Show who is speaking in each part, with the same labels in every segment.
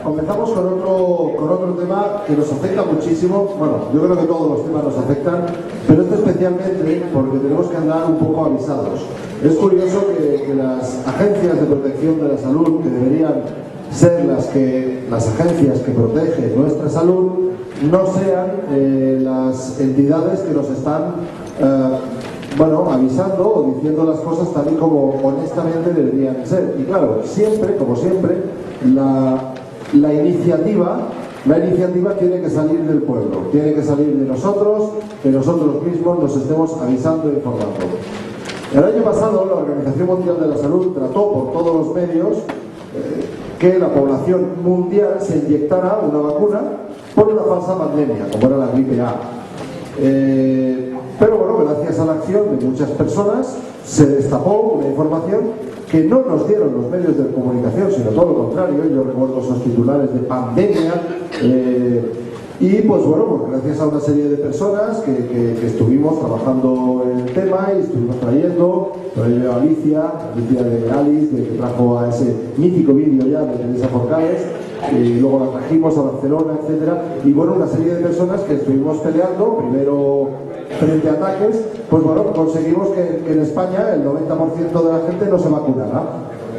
Speaker 1: Comenzamos con otro tema que nos afecta muchísimo. Bueno, yo creo que todos los temas nos afectan, pero este especialmente porque tenemos que andar un poco avisados. Es curioso que las agencias de protección de la salud, que deberían ser las agencias que protegen nuestra salud, no sean las entidades que nos están avisando o diciendo las cosas tal y como honestamente deberían ser. Y claro, siempre, como siempre, la iniciativa tiene que salir del pueblo, tiene que salir de nosotros, que nosotros mismos nos estemos avisando e informando. El año pasado la Organización Mundial de la Salud trató por todos los medios que la población mundial se inyectara una vacuna por una falsa pandemia, como era la gripe A. Pero bueno, gracias a la acción de muchas personas se destapó una información que no nos dieron los medios de comunicación, sino todo lo contrario. Yo recuerdo esos titulares de pandemia y pues bueno, pues gracias a una serie de personas que estuvimos trabajando en el tema y estuvimos trayendo, a Alicia de Alice, que trajo a ese mítico vídeo ya de Teresa Forcades, y luego la trajimos a Barcelona, etcétera, y bueno, una serie de personas que estuvimos peleando, primero frente a ataques, pues bueno, conseguimos que en España el 90% de la gente no se vacunara.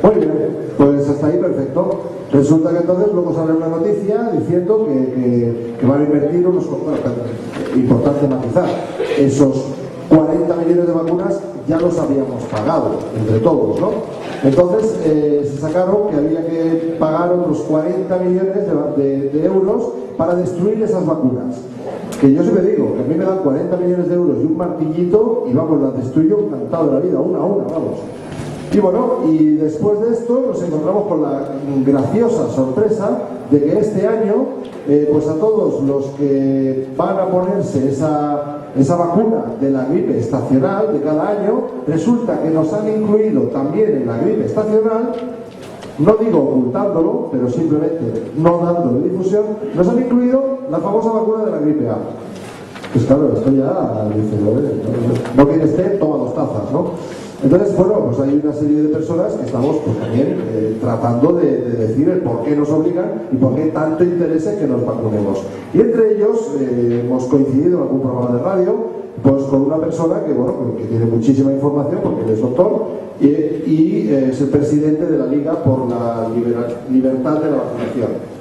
Speaker 1: Muy bien, pues hasta ahí perfecto. Resulta que entonces luego sale una noticia diciendo que van a invertir unos... importante matizar, esos 40 millones de vacunas ya los habíamos pagado entre todos, ¿no? Entonces se sacaron que había que pagar otros 40 millones de euros para destruir esas vacunas. Que yo siempre digo, que a mí me dan 40 millones de euros y un martillito y vamos, las destruyo encantado de la vida, una a una, vamos. Y bueno, y después de esto nos encontramos con la graciosa sorpresa de que este año, pues a todos los que van a ponerse esa vacuna de la gripe estacional de cada año, resulta que nos han incluido también en la gripe estacional, no digo ocultándolo, pero simplemente no dándole difusión, nos han incluido la famosa vacuna de la gripe A. Pues claro, esto ya dice, no quieres té, toma 2 tazas, ¿no? Entonces, bueno, pues hay una serie de personas que estamos pues, también tratando de decir el por qué nos obligan y por qué tanto interesa que nos vacunemos. Y entre ellos hemos coincidido en algún programa de radio pues con una persona que, bueno, que tiene muchísima información porque él es doctor y es el presidente de la Liga por la Libertad de la Vacunación.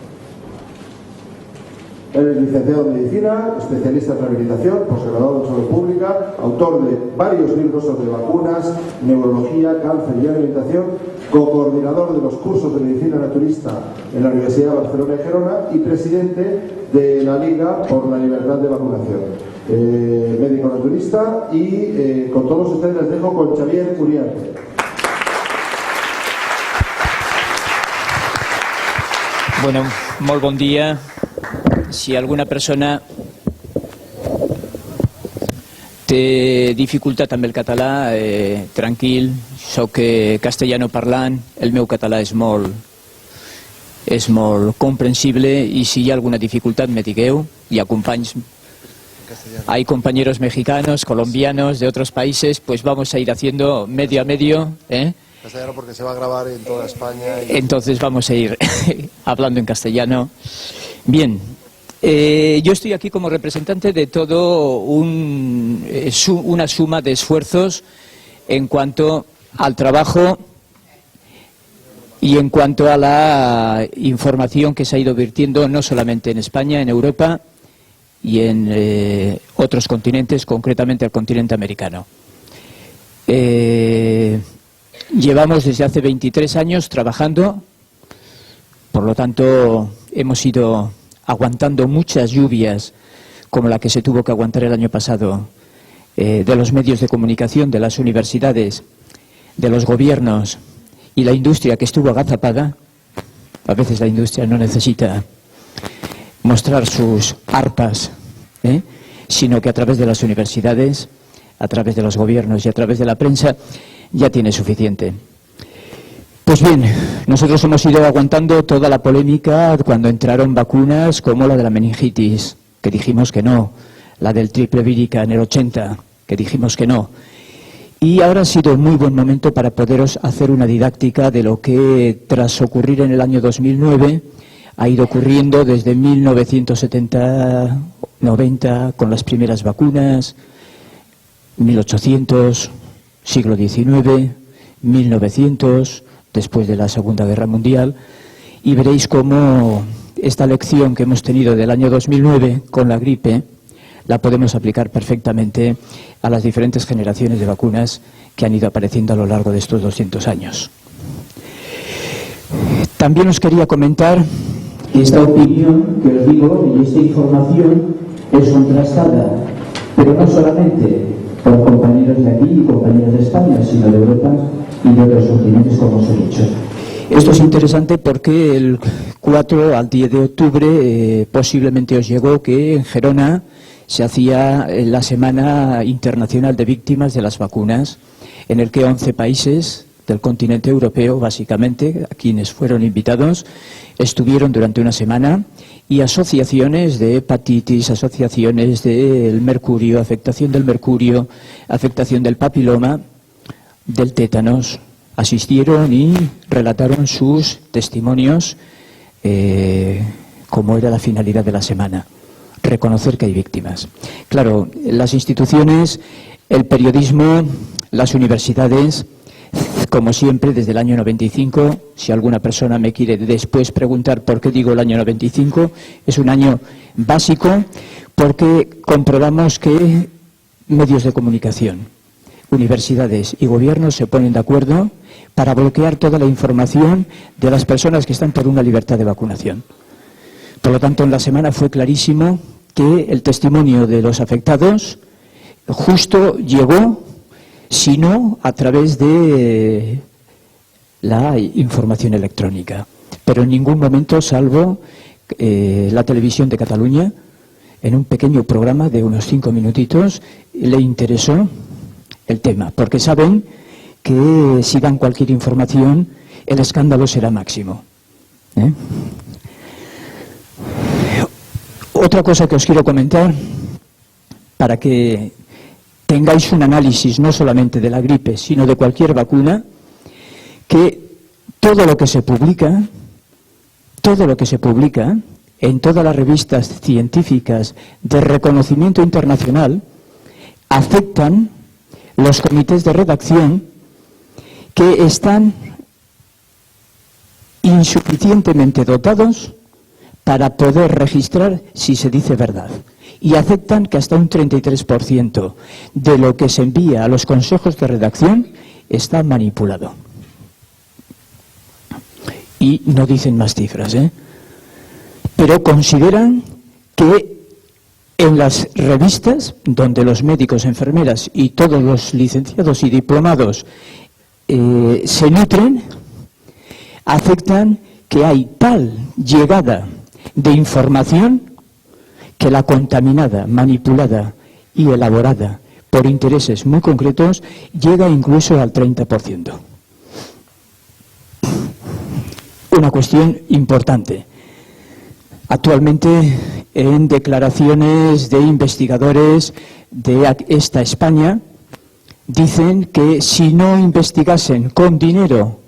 Speaker 1: Él es licenciado en Medicina, especialista en rehabilitación, posgraduado en salud pública, autor de varios libros sobre vacunas, neurología, cáncer y alimentación, coordinador de los cursos de medicina naturista en la Universidad de Barcelona y Gerona y presidente de la Liga por la Libertad de Vacunación. Médico naturista y con todos ustedes les dejo con Xavier Uriarte.
Speaker 2: Bueno, molt bon dia. Si alguna persona té dificultat amb el català, tranquil, soc castellano parlant, el meu català és molt comprensible y si hi ha alguna dificultat me digueu, hi ha companys, hay compañeros mexicanos, colombianos, de otros países, pues vamos a ir haciendo medio a medio,
Speaker 3: Castellano porque se va a grabar en toda España.
Speaker 2: Entonces vamos a ir hablando en castellano. Bien, yo estoy aquí como representante de todo una suma de esfuerzos en cuanto al trabajo y en cuanto a la información que se ha ido vertiendo no solamente en España, en Europa y en otros continentes, concretamente el continente americano. Llevamos desde hace 23 años trabajando, por lo tanto hemos ido aguantando muchas lluvias como la que se tuvo que aguantar el año pasado, de los medios de comunicación, de las universidades, de los gobiernos y la industria que estuvo agazapada, a veces la industria no necesita mostrar sus arpas, sino que a través de las universidades, a través de los gobiernos y a través de la prensa ya tiene suficiente. Pues bien, nosotros hemos ido aguantando toda la polémica cuando entraron vacunas como la de la meningitis, que dijimos que no, la del triple vírica en el 80, que dijimos que no. Y ahora ha sido un muy buen momento para poderos hacer una didáctica de lo que, tras ocurrir en el año 2009, ha ido ocurriendo desde 1970-90 con las primeras vacunas, 1800, siglo XIX, 1900, después de la Segunda Guerra Mundial, y veréis cómo esta lección que hemos tenido del año 2009 con la gripe la podemos aplicar perfectamente a las diferentes generaciones de vacunas que han ido apareciendo a lo largo de estos 200 años. También os quería comentar que esta opinión que os digo y esta información es contrastada, pero no solamente por compañeros de aquí y compañeros de España, sino de Europa y de otros continentes, como os he dicho. Esto es interesante porque el 4 al 10 de octubre posiblemente os llegó que en Gerona se hacía la Semana Internacional de Víctimas de las Vacunas, en el que 11 países del continente europeo, básicamente, a quienes fueron invitados, estuvieron durante una semana, y asociaciones de hepatitis, asociaciones del mercurio, afectación del mercurio, afectación del papiloma, del tétanos, asistieron y relataron sus testimonios, como era la finalidad de la semana. Reconocer que hay víctimas. Claro, las instituciones, el periodismo, las universidades, como siempre, desde el año 95, si alguna persona me quiere después preguntar por qué digo el año 95, es un año básico porque comprobamos que medios de comunicación, universidades y gobiernos se ponen de acuerdo para bloquear toda la información de las personas que están por una libertad de vacunación. Por lo tanto, en la semana fue clarísimo que el testimonio de los afectados justo llegó, si no a través de la información electrónica, pero en ningún momento, salvo la televisión de Cataluña, en un pequeño programa de unos 5 minutitos, le interesó el tema, porque saben que si dan cualquier información, el escándalo será máximo. Otra cosa que os quiero comentar, para que tengáis un análisis no solamente de la gripe, sino de cualquier vacuna, que todo lo que se publica en todas las revistas científicas de reconocimiento internacional, afectan los comités de redacción que están insuficientemente dotados para poder registrar si se dice verdad. Y aceptan que hasta un 33% de lo que se envía a los consejos de redacción está manipulado. Y no dicen más cifras, pero consideran que en las revistas donde los médicos, enfermeras y todos los licenciados y diplomados se nutren, aceptan que hay tal llegada de información que la contaminada, manipulada y elaborada por intereses muy concretos llega incluso al 30%. Una cuestión importante. Actualmente, en declaraciones de investigadores de esta España, dicen que si no investigasen con dinero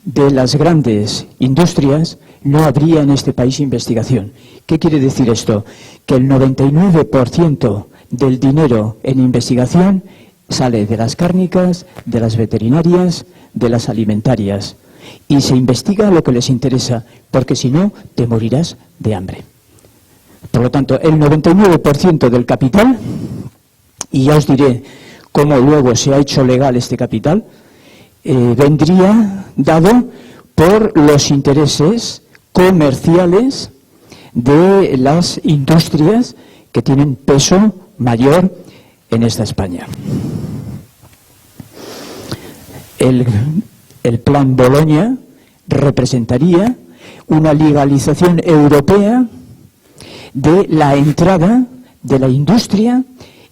Speaker 2: de las grandes industrias, no habría en este país investigación. ¿Qué quiere decir esto? Que el 99% del dinero en investigación sale de las cárnicas, de las veterinarias, de las alimentarias. Y se investiga lo que les interesa, porque si no, te morirás de hambre. Por lo tanto, el 99% del capital, y ya os diré cómo luego se ha hecho legal este capital, vendría dado por los intereses comerciales de las industrias que tienen peso mayor en esta España. el Plan Bolonia representaría una legalización europea de la entrada de la industria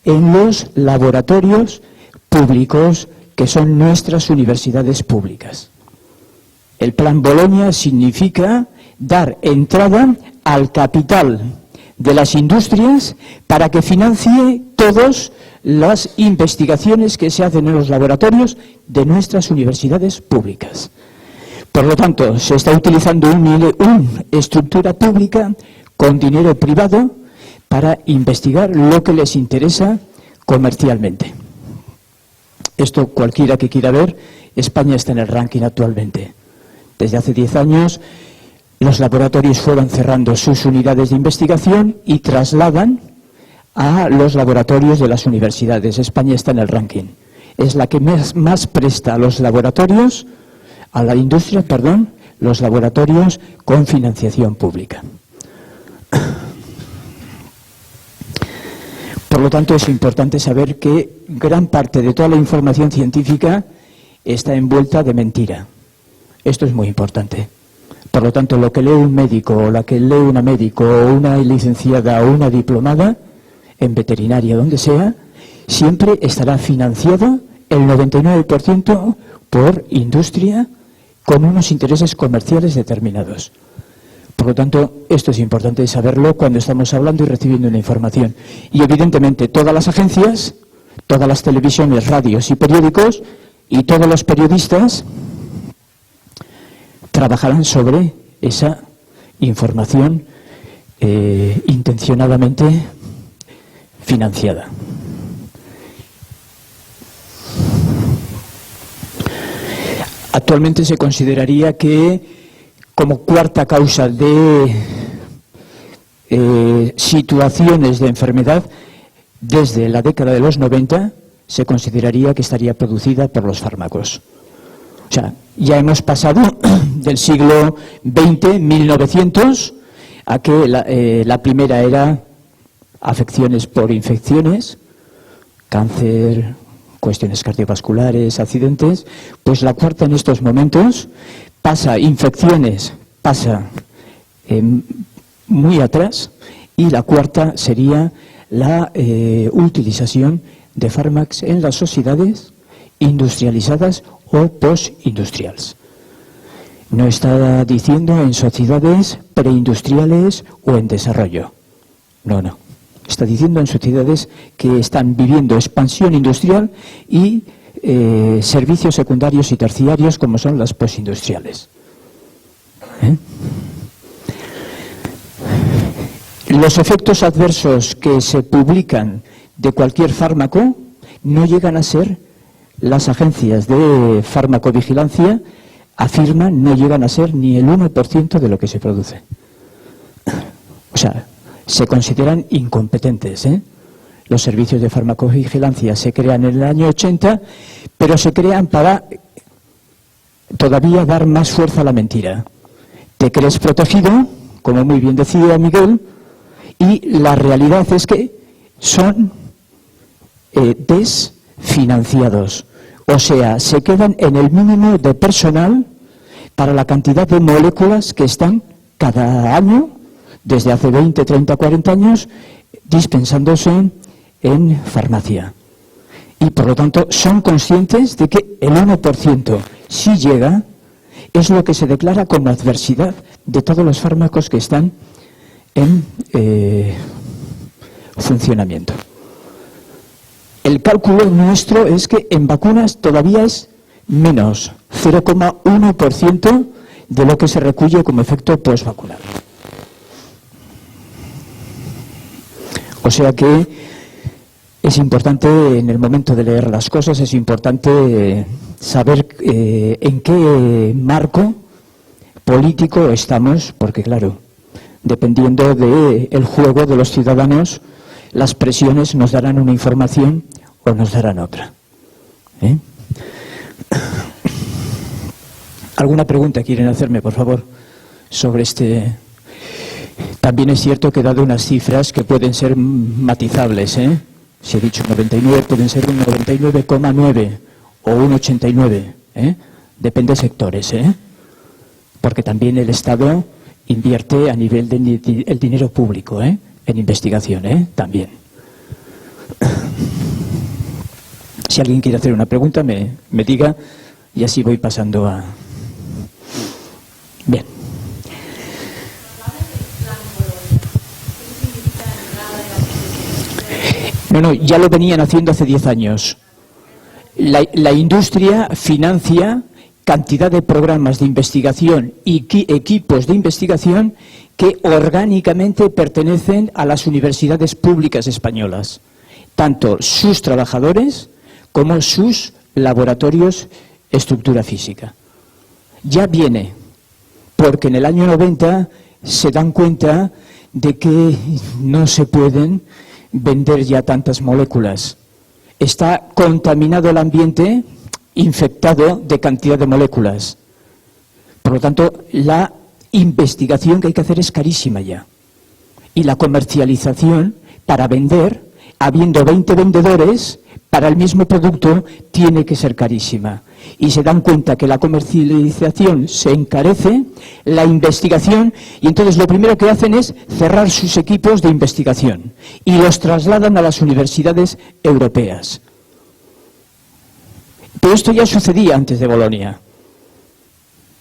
Speaker 2: en los laboratorios públicos que son nuestras universidades públicas. El Plan Bolonia significa dar entrada al capital de las industrias para que financie todas las investigaciones que se hacen en los laboratorios de nuestras universidades públicas. Por lo tanto, se está utilizando una estructura pública con dinero privado para investigar lo que les interesa comercialmente. Esto cualquiera que quiera ver, España está en el ranking actualmente. Desde hace 10 años los laboratorios fueron cerrando sus unidades de investigación y trasladan a los laboratorios de las universidades. España está en el ranking. Es la que más presta a los laboratorios, a la industria, perdón, los laboratorios con financiación pública. Por lo tanto, es importante saber que gran parte de toda la información científica está envuelta de mentira. Esto es muy importante. Por lo tanto, lo que lee un médico o la que lee una médico o una licenciada o una diplomada en veterinaria, donde sea, siempre estará financiado el 99% por industria con unos intereses comerciales determinados. Por lo tanto, esto es importante saberlo cuando estamos hablando y recibiendo una información. Y evidentemente todas las agencias, todas las televisiones, radios y periódicos y todos los periodistas trabajarán sobre esa información intencionadamente financiada. Actualmente se consideraría que como cuarta causa de situaciones de enfermedad desde la década de los 90 se consideraría que estaría producida por los fármacos. O sea, ya hemos pasado del siglo XX, 1900, a que la primera era afecciones por infecciones, cáncer, cuestiones cardiovasculares, accidentes. Pues la cuarta en estos momentos pasa infecciones, pasa muy atrás, y la cuarta sería la utilización de fármacos en las sociedades industrializadas o postindustriales. No está diciendo en sociedades preindustriales o en desarrollo. No, no. Está diciendo en sociedades que están viviendo expansión industrial y servicios secundarios y terciarios como son las postindustriales. Los efectos adversos que se publican de cualquier fármaco no llegan a ser, las agencias de farmacovigilancia afirman, no llegan a ser ni el 1% de lo que se produce. O sea, se consideran incompetentes, Los servicios de farmacovigilancia se crean en el año 80, pero se crean para todavía dar más fuerza a la mentira. Te crees protegido, como muy bien decía Miguel, y la realidad es que son desfinanciados. O sea, se quedan en el mínimo de personal para la cantidad de moléculas que están cada año, desde hace 20, 30, 40 años, dispensándose en farmacia. Y por lo tanto son conscientes de que el 1%, si llega, es lo que se declara como adversidad de todos los fármacos que están en funcionamiento. El cálculo nuestro es que en vacunas todavía es menos, 0,1% de lo que se recuye como efecto postvacunal. O sea que es importante, en el momento de leer las cosas, es importante saber en qué marco político estamos, porque claro, dependiendo del juego de los ciudadanos, las presiones nos darán una información o nos darán otra. ¿Alguna pregunta quieren hacerme, por favor, sobre este? También es cierto que he dado unas cifras que pueden ser matizables, Si he dicho 99, pueden ser un 99,9 o un 89, Depende de sectores, porque también el Estado invierte a nivel del dinero público, en investigación, también. Si alguien quiere hacer una pregunta, me diga y así voy pasando a... Bien. No, ya lo venían haciendo hace 10 años. La industria financia cantidad de programas de investigación y equipos de investigación que orgánicamente pertenecen a las universidades públicas españolas, tanto sus trabajadores como sus laboratorios, estructura física. Ya viene, porque en el año 90 se dan cuenta de que no se pueden vender ya tantas moléculas. Está contaminado el ambiente, infectado de cantidad de moléculas. Por lo tanto, la investigación que hay que hacer es carísima ya. Y la comercialización para vender, habiendo 20 vendedores para el mismo producto, tiene que ser carísima. Y se dan cuenta que la comercialización se encarece, la investigación, y entonces lo primero que hacen es cerrar sus equipos de investigación y los trasladan a las universidades europeas. Pero esto ya sucedía antes de Bolonia.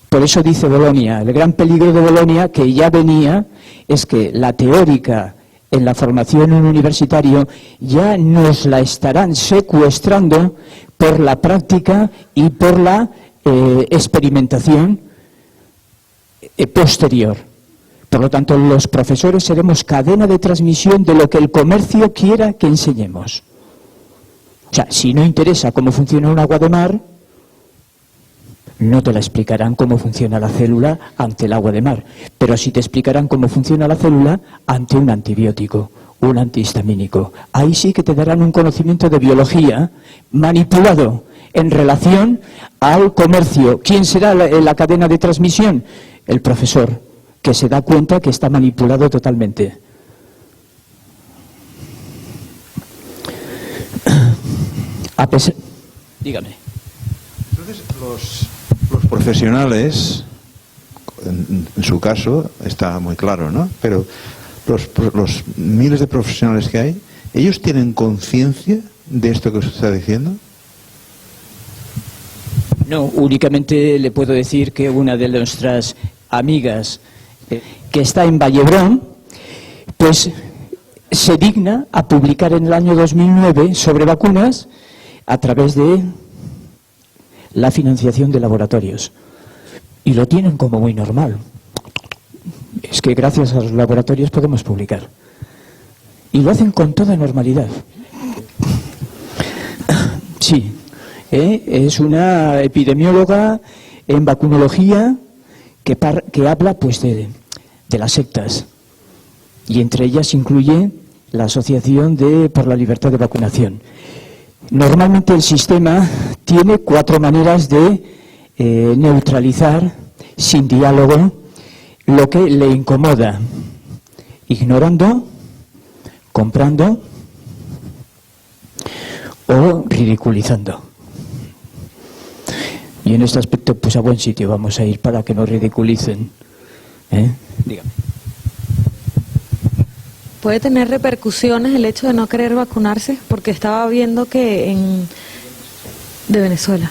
Speaker 2: Por eso dice Bolonia, el gran peligro de Bolonia, que ya venía, es que la teórica en la formación en un universitario ya nos la estarán secuestrando por la práctica y por la experimentación posterior. Por lo tanto, los profesores seremos cadena de transmisión de lo que el comercio quiera que enseñemos. O sea, si no interesa cómo funciona un agua de mar, no te la explicarán cómo funciona la célula ante el agua de mar, pero sí te explicarán cómo funciona la célula ante un antibiótico, un antihistamínico. Ahí sí que te darán un conocimiento de biología manipulado en relación al comercio. ¿Quién será la cadena de transmisión? El profesor, que se da cuenta que está manipulado totalmente. Dígame.
Speaker 4: Entonces, los profesionales, en su caso, está muy claro, ¿no? Pero los miles de profesionales que hay, ¿ellos tienen conciencia de esto que usted está diciendo?
Speaker 2: No, únicamente le puedo decir que una de nuestras amigas que está en Vallebrón, pues se digna a publicar en el año 2009 sobre vacunas a través de la financiación de laboratorios. Y lo tienen como muy normal. Es que gracias a los laboratorios podemos publicar. Y lo hacen con toda normalidad. Sí, es una epidemióloga en vacunología que habla pues de las sectas. Y entre ellas incluye la Asociación por la Libertad de Vacunación. Normalmente el sistema tiene 4 maneras de neutralizar, sin diálogo, lo que le incomoda: ignorando, comprando o ridiculizando. Y en este aspecto, pues a buen sitio vamos a ir para que nos ridiculicen. Dígame.
Speaker 5: ¿Puede tener repercusiones el hecho de no querer vacunarse? Porque estaba viendo que de Venezuela,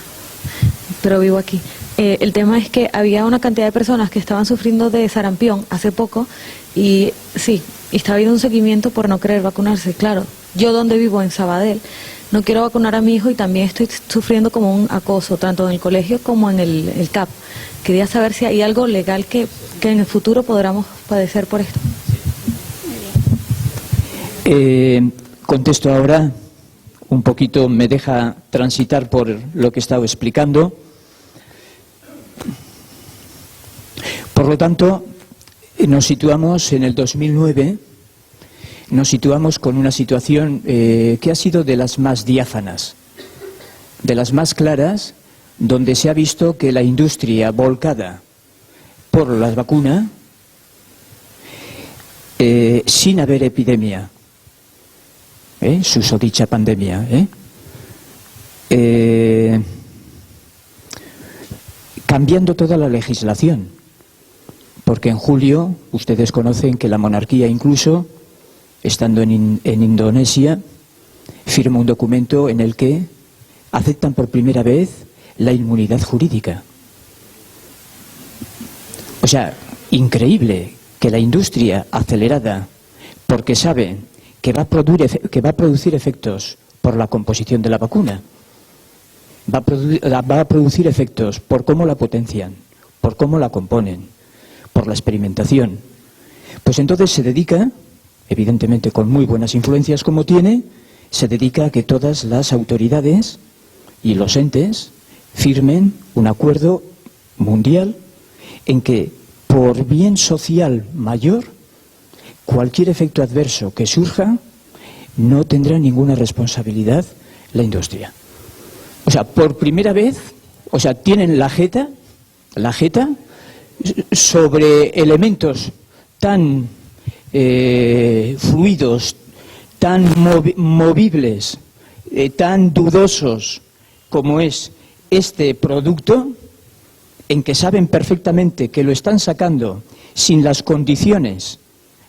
Speaker 5: pero vivo aquí. El tema es que había una cantidad de personas que estaban sufriendo de sarampión hace poco y sí, está habiendo un seguimiento por no querer vacunarse. Claro, yo donde vivo, en Sabadell, no quiero vacunar a mi hijo y también estoy sufriendo como un acoso, tanto en el colegio como en el CAP. Quería saber si hay algo legal que en el futuro podamos padecer por esto.
Speaker 2: Contesto ahora, un poquito me deja transitar por lo que he estado explicando. Por lo tanto, nos situamos en el 2009, nos situamos con una situación que ha sido de las más diáfanas, de las más claras, donde se ha visto que la industria volcada por las vacunas, sin haber epidemia, susodicha cambiando toda la legislación. Porque en julio, ustedes conocen que la monarquía, incluso, estando en Indonesia, firma un documento en el que aceptan por primera vez la inmunidad jurídica. O sea, increíble que la industria acelerada, porque sabe que va a producir efectos por la composición de la vacuna, va a producir efectos por cómo la potencian, por cómo la componen, por la experimentación. Pues entonces se dedica, evidentemente con muy buenas influencias como tiene, se dedica a que todas las autoridades y los entes firmen un acuerdo mundial en que, por bien social mayor, cualquier efecto adverso que surja no tendrá ninguna responsabilidad la industria. O sea, por primera vez, o sea, tienen la jeta sobre elementos tan fluidos, tan movibles, tan dudosos como es este producto, en que saben perfectamente que lo están sacando sin las condiciones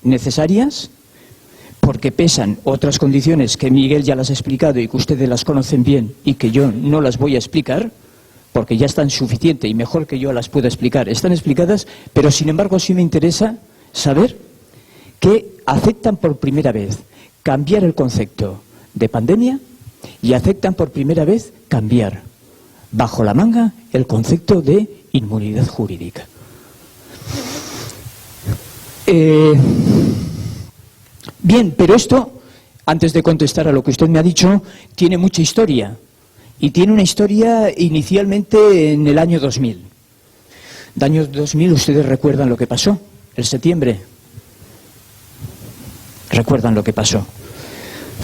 Speaker 2: necesarias, porque pesan otras condiciones que Miguel ya las ha explicado y que ustedes las conocen bien y que yo no las voy a explicar, porque ya están suficiente y mejor que yo las pueda explicar. Están explicadas, pero sin embargo sí me interesa saber que aceptan por primera vez cambiar el concepto de pandemia y aceptan por primera vez cambiar bajo la manga el concepto de inmunidad jurídica. Bien, pero esto, antes de contestar a lo que usted me ha dicho, tiene mucha historia. Y tiene una historia inicialmente en el año 2000. El año 2000, ustedes recuerdan lo que pasó, el septiembre. Recuerdan lo que pasó.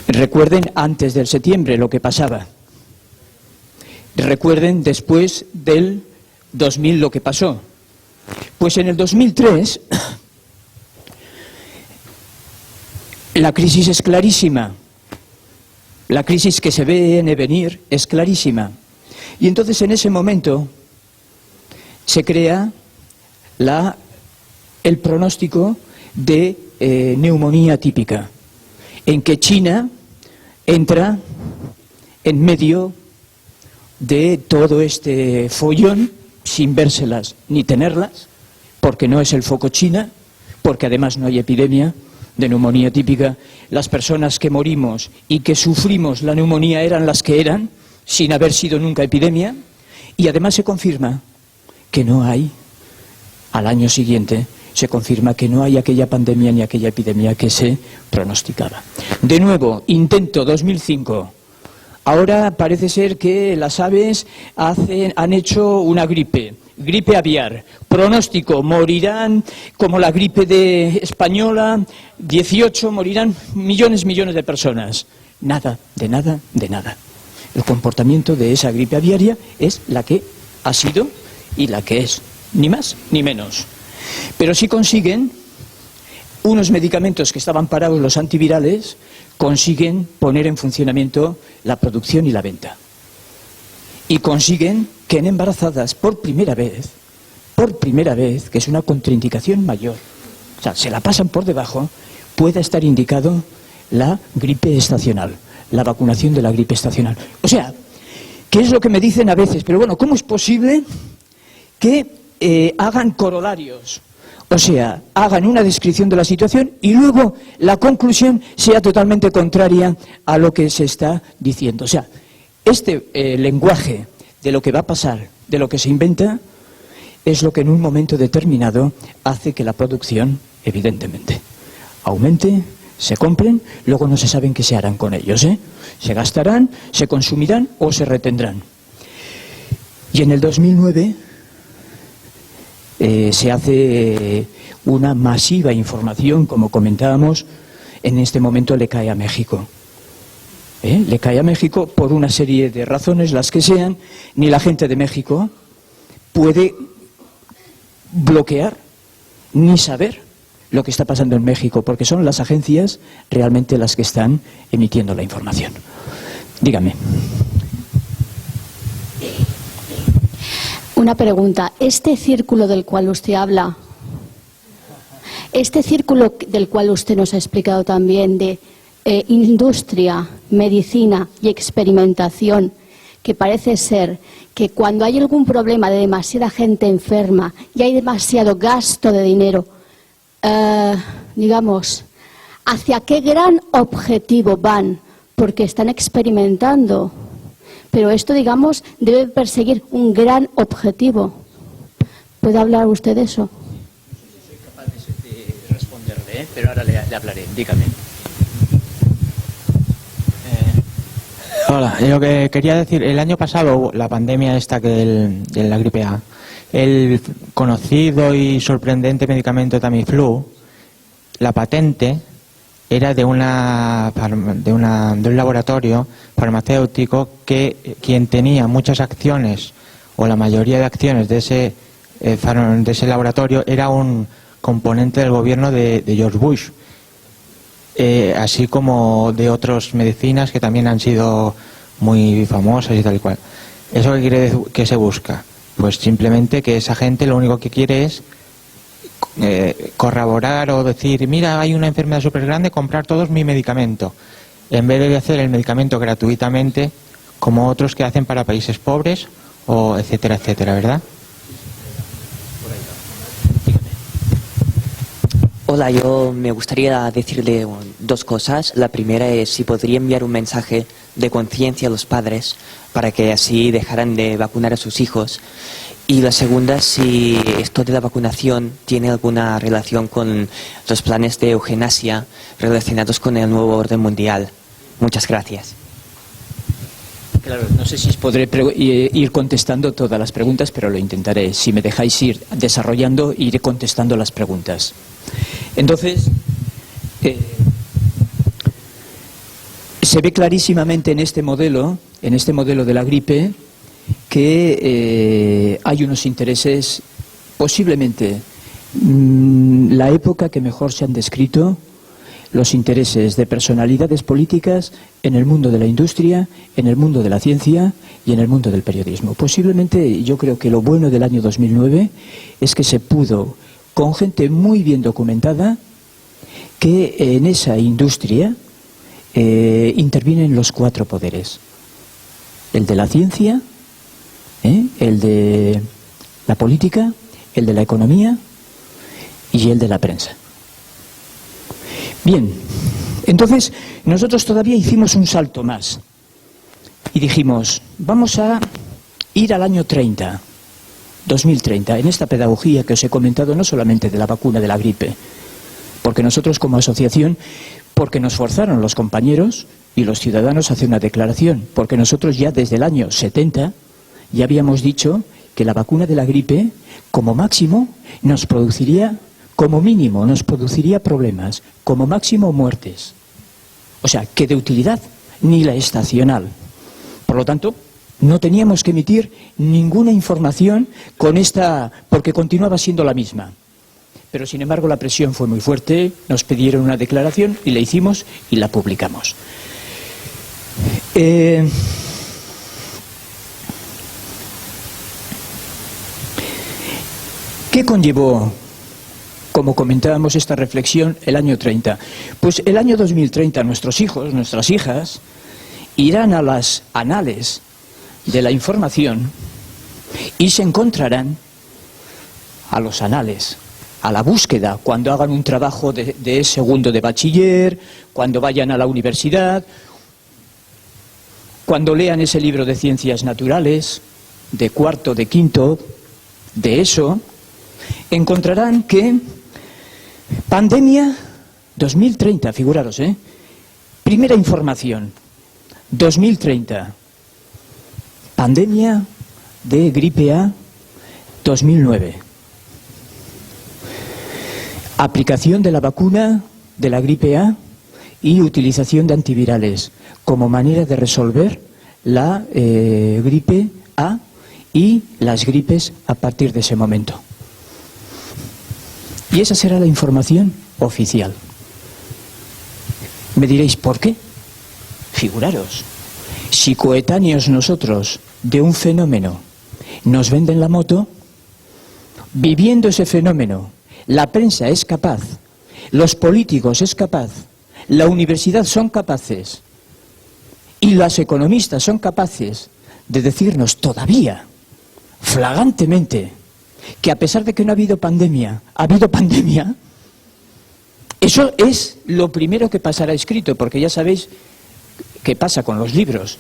Speaker 2: Recuerden antes del septiembre lo que pasaba. Recuerden después del 2000 lo que pasó. Pues en el 2003 la crisis es clarísima. La crisis que se viene venir es clarísima. Y entonces en ese momento se crea el pronóstico de neumonía típica, en que China entra en medio de todo este follón sin vérselas ni tenerlas, porque no es el foco China, porque además no hay epidemia de neumonía típica. Las personas que morimos y que sufrimos la neumonía eran las que eran, sin haber sido nunca epidemia, y además se confirma que no hay, al año siguiente, se confirma que no hay aquella pandemia ni aquella epidemia que se pronosticaba. De nuevo, intento 2005. Ahora parece ser que las aves han hecho una gripe aviar. Pronóstico, morirán como la gripe española, 18, morirán millones de personas. Nada, de nada, de nada. El comportamiento de esa gripe aviaria es la que ha sido y la que es, ni más ni menos. Pero sí consiguen, unos medicamentos que estaban parados, los antivirales, consiguen poner en funcionamiento la producción y la venta. Y consiguen que en embarazadas, por primera vez, que es una contraindicación mayor, o sea, se la pasan por debajo, pueda estar indicado la gripe estacional, la vacunación de la gripe estacional. O sea, ¿qué es lo que me dicen a veces? Pero bueno, ¿cómo es posible que hagan corolarios? O sea, hagan una descripción de la situación y luego la conclusión sea totalmente contraria a lo que se está diciendo. O sea, este lenguaje de lo que va a pasar, de lo que se inventa, es lo que en un momento determinado hace que la producción, evidentemente, aumente, se compren, luego no se saben qué se harán con ellos, Se gastarán, se consumirán o se retendrán. Y en el 2009 se hace una masiva información, como comentábamos, en este momento le cae a México. Le cae a México por una serie de razones, las que sean. Ni la gente de México puede bloquear ni saber lo que está pasando en México, porque son las agencias realmente las que están emitiendo la información. Dígame.
Speaker 6: Una pregunta. Este círculo del cual usted habla, este círculo del cual usted nos ha explicado también de industria, medicina y experimentación, que parece ser que cuando hay algún problema de demasiada gente enferma y hay demasiado gasto de dinero, digamos, ¿hacia qué gran objetivo van? Porque están experimentando. Pero esto, digamos, debe perseguir un gran objetivo. ¿Puede hablar usted de eso?
Speaker 2: No sé si soy capaz de responderle, pero ahora le hablaré. Dígame.
Speaker 7: Hola, lo que quería decir, el año pasado, la pandemia esta de la gripe A, el conocido y sorprendente medicamento Tamiflu, la patente era de un laboratorio farmacéutico que quien tenía muchas acciones o la mayoría de acciones de ese laboratorio era un componente del gobierno de George Bush, así como de otras medicinas que también han sido muy famosas y tal y cual. ¿Eso qué quiere decir que se busca? Pues simplemente que esa gente lo único que quiere es corroborar o decir, mira, hay una enfermedad súper grande, comprar todos mi medicamento, en vez de hacer el medicamento gratuitamente como otros que hacen para países pobres o etcétera, etcétera, ¿verdad?
Speaker 8: Hola, yo me gustaría decirle dos cosas. La primera es si podría enviar un mensaje de conciencia a los padres para que así dejaran de vacunar a sus hijos. Y la segunda, si esto de la vacunación tiene alguna relación con los planes de eutanasia relacionados con el nuevo orden mundial. Muchas gracias.
Speaker 2: Claro, no sé si podré ir contestando todas las preguntas, pero lo intentaré. Si me dejáis ir desarrollando, iré contestando las preguntas. Entonces, se ve clarísimamente en este modelo de la gripe, que hay unos intereses, posiblemente la época que mejor se han descrito, los intereses de personalidades políticas en el mundo de la industria, en el mundo de la ciencia y en el mundo del periodismo. Posiblemente, yo creo que lo bueno del año 2009 es que se pudo, con gente muy bien documentada, que en esa industria intervienen los cuatro poderes: el de la ciencia, el de la política, el de la economía y el de la prensa. Bien, entonces nosotros todavía hicimos un salto más y dijimos, vamos a ir al año 2030, en esta pedagogía que os he comentado, no solamente de la vacuna de la gripe, porque nosotros como asociación, porque nos forzaron los compañeros y los ciudadanos a hacer una declaración, porque nosotros ya desde el año 70 ya habíamos dicho que la vacuna de la gripe, como máximo, nos produciría, como mínimo, nos produciría problemas, como máximo muertes. O sea, que de utilidad ni la estacional. Por lo tanto, no teníamos que emitir ninguna información con esta, porque continuaba siendo la misma. Pero sin embargo la presión fue muy fuerte, nos pidieron una declaración y la hicimos y la publicamos. ¿Qué conllevó, como comentábamos, esta reflexión el año 30? Pues el año 2030 nuestros hijos, nuestras hijas, irán a las anales de la información y se encontrarán a los anales, a la búsqueda, cuando hagan un trabajo de segundo de bachiller, cuando vayan a la universidad, cuando lean ese libro de ciencias naturales, de cuarto, de quinto, de ESO, encontrarán que pandemia 2030, figuraros, primera información, 2030, pandemia de gripe A 2009, aplicación de la vacuna de la gripe A y utilización de antivirales como manera de resolver la gripe A y las gripes a partir de ese momento. Y esa será la información oficial. Me diréis, ¿por qué? Figuraros, si coetáneos nosotros de un fenómeno nos venden la moto, viviendo ese fenómeno. La prensa es capaz, los políticos es capaz, la universidad son capaces y los economistas son capaces de decirnos todavía, flagrantemente, que a pesar de que no ha habido pandemia, ha habido pandemia. Eso es lo primero que pasará escrito, porque ya sabéis qué pasa con los libros.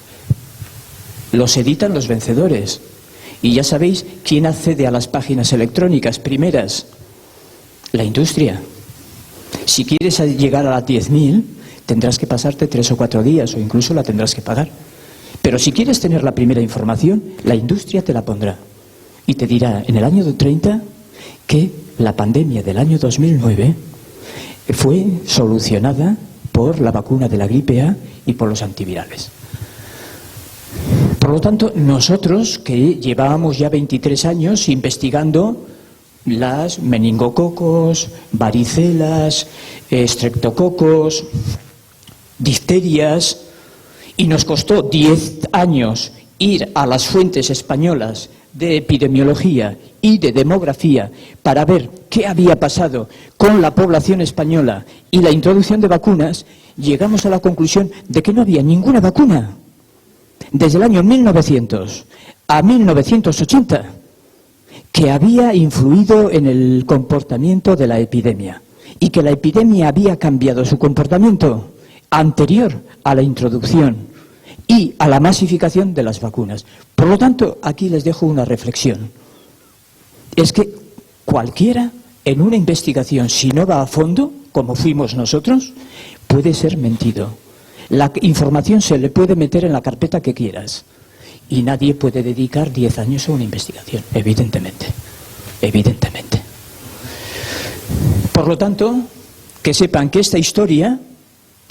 Speaker 2: Los editan los vencedores. Y ya sabéis quién accede a las páginas electrónicas primeras. La industria. Si quieres llegar a las 10.000, tendrás que pasarte 3 o 4 días, o incluso la tendrás que pagar. Pero si quieres tener la primera información, la industria te la pondrá. Y te dirá en el año 30 que la pandemia del año 2009 fue solucionada por la vacuna de la gripe A y por los antivirales. Por lo tanto, nosotros que llevábamos ya 23 años investigando las meningococos, varicelas, estreptococos, difterias, y nos costó 10 años ir a las fuentes españolas de epidemiología y de demografía para ver qué había pasado con la población española y la introducción de vacunas, llegamos a la conclusión de que no había ninguna vacuna desde el año 1900 a 1980 que había influido en el comportamiento de la epidemia y que la epidemia había cambiado su comportamiento anterior a la introducción y a la masificación de las vacunas. Por lo tanto, aquí les dejo una reflexión. Es que cualquiera, en una investigación, si no va a fondo, como fuimos nosotros, puede ser mentido. La información se le puede meter en la carpeta que quieras. Y nadie puede dedicar 10 años a una investigación, evidentemente. Evidentemente. Por lo tanto, que sepan que esta historia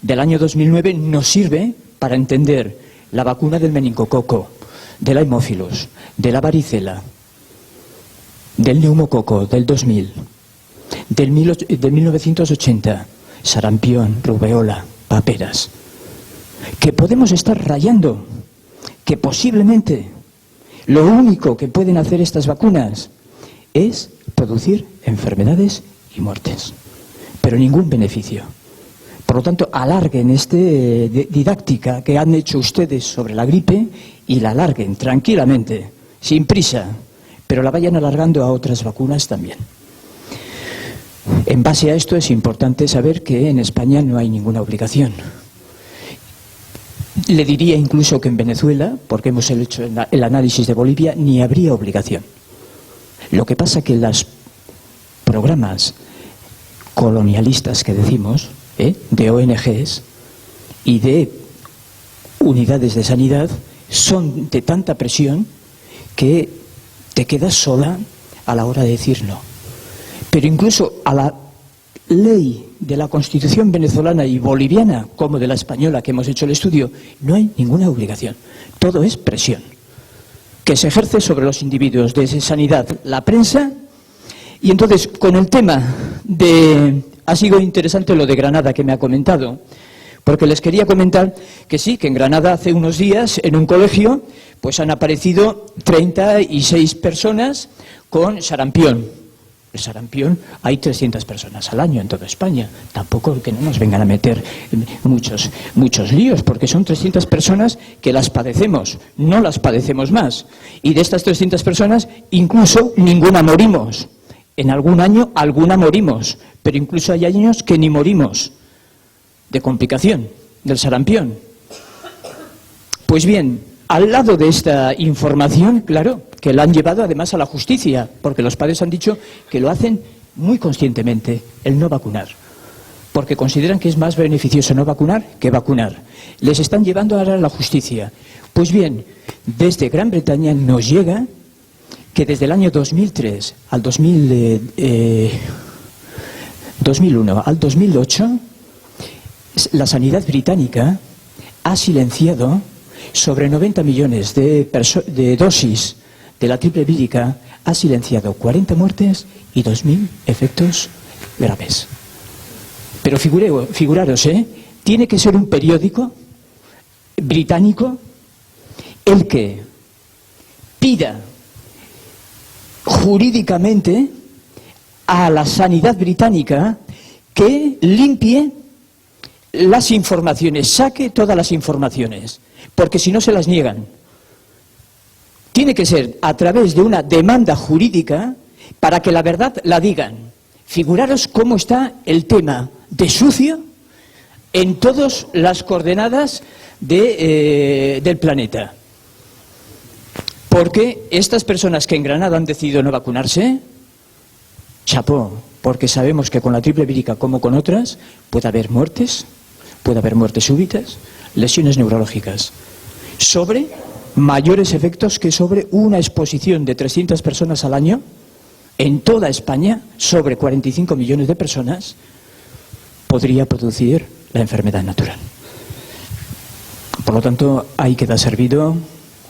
Speaker 2: del año 2009 nos sirve para entender la vacuna del meningococo, de la hemófilos, de la varicela, del neumococo del 2000, del 1980, sarampión, rubeola, paperas, que podemos estar rayando, que posiblemente lo único que pueden hacer estas vacunas es producir enfermedades y muertes, pero ningún beneficio. Por lo tanto, alarguen esta didáctica que han hecho ustedes sobre la gripe y la alarguen tranquilamente, sin prisa, pero la vayan alargando a otras vacunas también. En base a esto es importante saber que en España no hay ninguna obligación. Le diría incluso que en Venezuela, porque hemos hecho el análisis de Bolivia, ni habría obligación. Lo que pasa que los programas colonialistas que decimos, de ONGs y de unidades de sanidad, son de tanta presión que te quedas sola a la hora de decir no. Pero incluso a la ley de la Constitución venezolana y boliviana, como de la española que hemos hecho el estudio, no hay ninguna obligación. Todo es presión que se ejerce sobre los individuos de sanidad, la prensa. Y entonces, con el tema de... Ha sido interesante lo de Granada que me ha comentado, porque les quería comentar que sí, que en Granada hace unos días, en un colegio, pues han aparecido 36 personas con sarampión. El sarampión, hay 300 personas al año en toda España. Tampoco que no nos vengan a meter muchos líos, porque son 300 personas que las padecemos, no las padecemos más. Y de estas 300 personas, incluso ninguna morimos. En algún año, alguna morimos, pero incluso hay años que ni morimos de complicación del sarampión. Pues bien, al lado de esta información, claro, que la han llevado además a la justicia, porque los padres han dicho que lo hacen muy conscientemente, el no vacunar, porque consideran que es más beneficioso no vacunar que vacunar. Les están llevando ahora a la justicia. Pues bien, desde Gran Bretaña nos llega que desde el año 2003 al 2001 al 2008, la sanidad británica ha silenciado sobre 90 millones de dosis de la triple vírica, ha silenciado 40 muertes y 2.000 efectos graves. Pero figuraros, tiene que ser un periódico británico el que pida jurídicamente a la sanidad británica que limpie las informaciones, saque todas las informaciones, porque si no se las niegan. Tiene que ser a través de una demanda jurídica para que la verdad la digan. Figuraros cómo está el tema de sucio en todas las coordenadas del planeta. Porque estas personas que en Granada han decidido no vacunarse, chapó, porque sabemos que con la triple vírica como con otras puede haber muertes súbitas, lesiones neurológicas, sobre mayores efectos que sobre una exposición de 300 personas al año en toda España, sobre 45 millones de personas, podría producir la enfermedad natural. Por lo tanto, ahí queda servido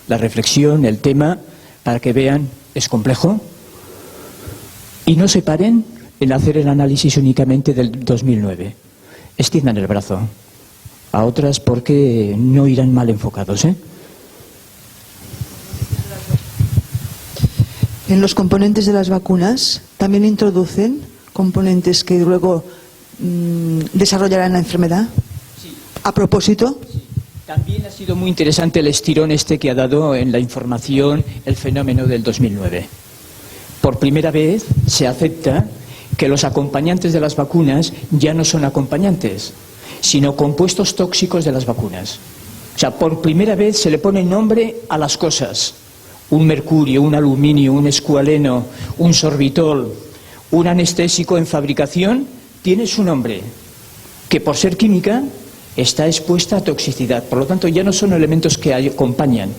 Speaker 2: la reflexión, el tema, para que vean, es complejo, y no se paren en hacer el análisis únicamente del 2009. Extiendan el brazo a otras porque no irán mal enfocados, ¿eh?
Speaker 9: En los componentes de las vacunas también introducen componentes que luego desarrollarán la enfermedad.
Speaker 2: Sí.
Speaker 9: A propósito.
Speaker 2: Sí. También ha sido muy interesante el estirón que ha dado en la información el fenómeno del 2009. Por primera vez se acepta que los acompañantes de las vacunas ya no son acompañantes, sino compuestos tóxicos de las vacunas. O sea, por primera vez se le pone nombre a las cosas. Un mercurio, un aluminio, un escualeno, un sorbitol, un anestésico en fabricación, tiene su nombre, que por ser química está expuesta a toxicidad. Por lo tanto, ya no son elementos que acompañan,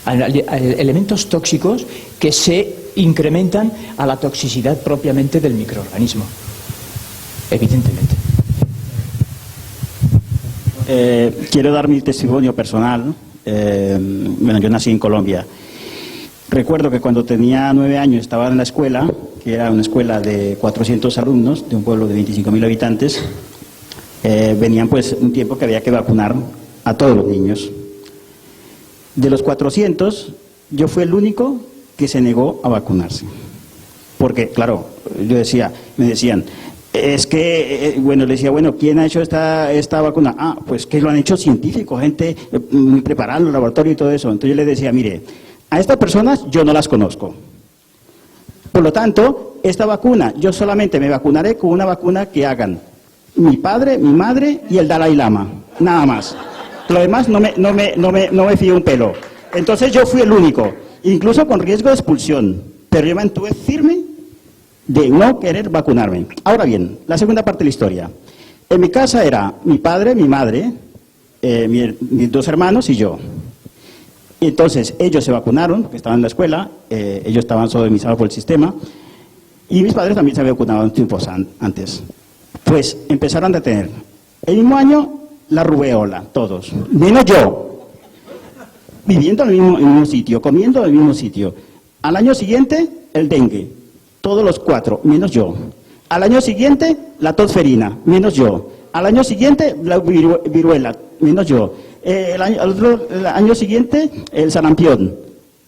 Speaker 2: elementos tóxicos que se incrementan a la toxicidad propiamente del microorganismo, evidentemente.
Speaker 10: Quiero dar mi testimonio personal. Bueno, yo nací en Colombia. Recuerdo que cuando tenía 9 años estaba en la escuela, que era una escuela de 400 alumnos, de un pueblo de 25.000 habitantes. Venían pues un tiempo que había que vacunar a todos los niños. De los 400, yo fui el único que se negó a vacunarse. Porque, claro, me decían, es que, bueno, le decía, bueno, ¿quién ha hecho esta vacuna? Ah, pues que lo han hecho científicos, gente muy preparada en el laboratorio y todo eso. Entonces yo le decía, mire, a estas personas yo no las conozco. Por lo tanto, esta vacuna, yo solamente me vacunaré con una vacuna que hagan mi padre, mi madre y el Dalai Lama, nada más. Lo demás no me fío un pelo. Entonces yo fui el único, incluso con riesgo de expulsión, pero yo me mantuve firme de no querer vacunarme. Ahora bien, la segunda parte de la historia. En mi casa era mi padre, mi madre, mis 2 hermanos y yo. Y entonces ellos se vacunaron, porque estaban en la escuela, ellos estaban sodomizados por el sistema, y mis padres también se habían vacunado tiempos antes. Pues empezaron a tener el mismo año la rubeola, todos, menos yo, viviendo en el mismo sitio, comiendo en el mismo sitio. Al año siguiente, el dengue, todos los 4, menos yo. Al año siguiente, la tosferina, menos yo. Al año siguiente, la viruela, menos yo. El año siguiente, el sarampión,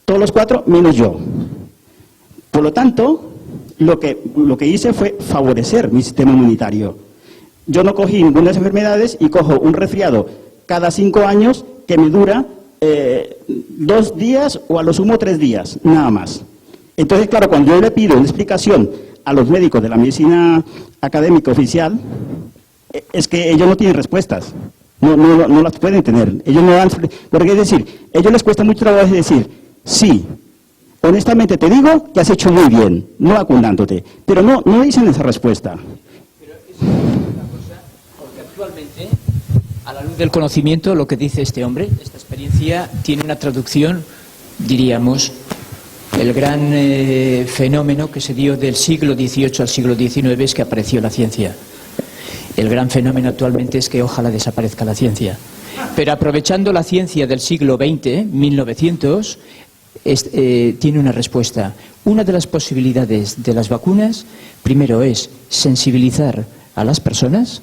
Speaker 10: todos los 4, menos yo. Por lo tanto, lo que hice fue favorecer mi sistema inmunitario. Yo no cogí ninguna enfermedades y cojo un resfriado cada 5 años que me dura 2 días o a lo sumo 3 días, nada más. Entonces, claro, cuando yo le pido una explicación a los médicos de la medicina académica oficial, es que ellos no tienen respuestas, no las pueden tener. Ellos no dan, porque es decir, a ellos les cuesta mucho trabajo decir, sí, honestamente te digo que has hecho muy bien, no vacunándote, pero no dicen esa respuesta.
Speaker 2: Pero eso es una cosa, porque actualmente, a la luz del conocimiento, lo que dice este hombre, esta experiencia, tiene una traducción, diríamos, el gran fenómeno que se dio del siglo XVIII al siglo XIX es que apareció la ciencia. El gran fenómeno actualmente es que ojalá desaparezca la ciencia. Pero aprovechando la ciencia del siglo XX, 1900, tiene una respuesta. Una de las posibilidades de las vacunas, primero es sensibilizar a las personas,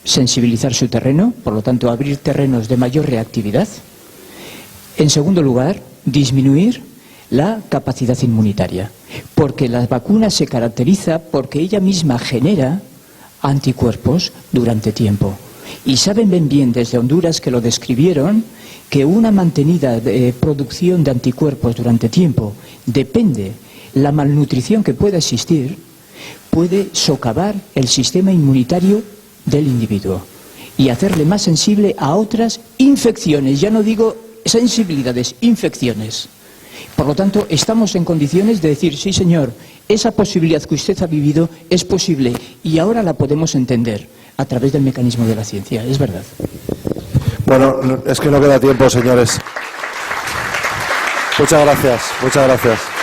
Speaker 2: sensibilizar su terreno, por lo tanto abrir terrenos de mayor reactividad. En segundo lugar, disminuir la capacidad inmunitaria, porque la vacuna se caracteriza porque ella misma genera anticuerpos durante tiempo. Y saben bien desde Honduras, que lo describieron, que una mantenida producción de anticuerpos durante tiempo depende, la malnutrición que pueda existir puede socavar el sistema inmunitario del individuo y hacerle más sensible a otras infecciones. Ya no digo sensibilidades, infecciones. Por lo tanto, estamos en condiciones de decir, sí señor, esa posibilidad que usted ha vivido es posible y ahora la podemos entender a través del mecanismo de la ciencia. Es verdad.
Speaker 3: Bueno, es que no queda tiempo, señores. Muchas gracias, muchas gracias.